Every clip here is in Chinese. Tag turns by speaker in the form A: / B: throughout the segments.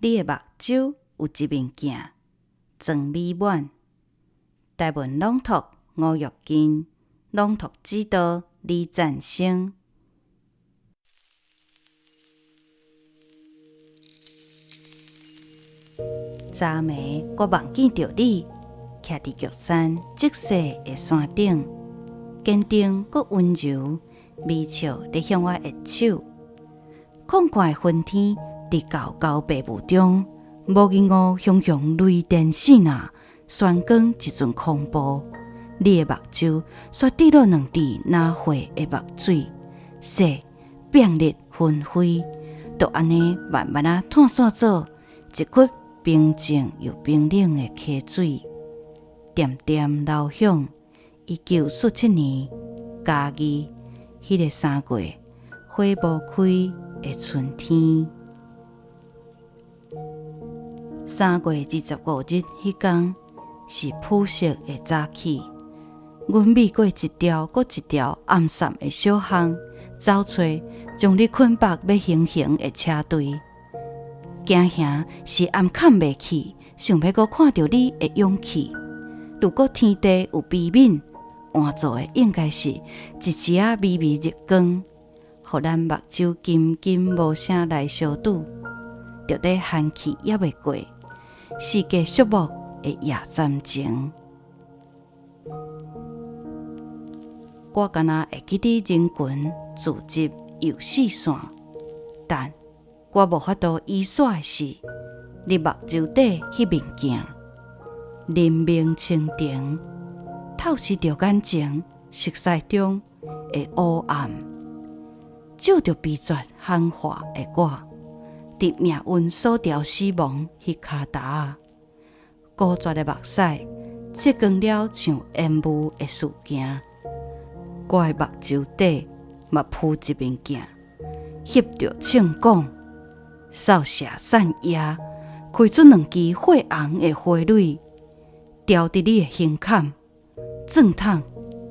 A: 你的目睭有一面镜，装美满。台文朗读吴玉金，朗读指导李赞生。昨暝我梦见着你，徛伫玉山积雪的山顶，坚定佮温柔，微笑咧向我握手。空旷的云天伫厚厚白雾中，无疑我熊熊雷电闪啊，旋光一阵恐怖。你的目睭却滴落两滴拿火的墨水，雪变烈纷飞，就安尼慢慢啊探索做一窟平静又冰冷的溪水，点点流响。1947年嘉义迄个3月花无开的春天。3月25日迄天是朴实的早起，阮觅过一条搁一条暗散的小巷，走找将你捆绑要行刑的车队。惊吓是暗藏袂去，想要搁看到你的勇气。如果天地有悲悯，换做的应该是一时仔微微日光，互咱目睭紧紧无声来相拄，就在寒气也袂过，世界肃穆的夜暂前。我敢若会记你人群聚集又四散，但我无法度遗煞的是你目睭底迄面镜，人明清澄，透视着眼前色彩中的乌暗，照着悲绝喊话的我，伫命运所调死亡迄骹踏，孤绝的目屎刺光了像烟雾的事件。我的目睭底嘛铺一面镜，翕着庆光，扫射散夜，开出两支火红的花蕊，掉伫你的胸坎，钻透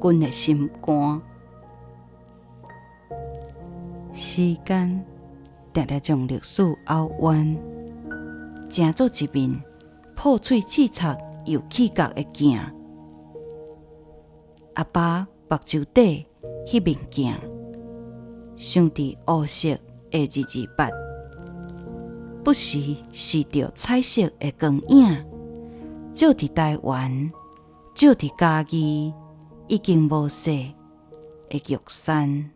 A: 阮的心肝。时间定定将历史后弯，成做一面破碎刺擦又气角的镜。阿爸目睭底迄面镜，镶伫乌色的字笔，不时是着彩色的光影，照伫台湾，照伫嘉义已经无色的玉山。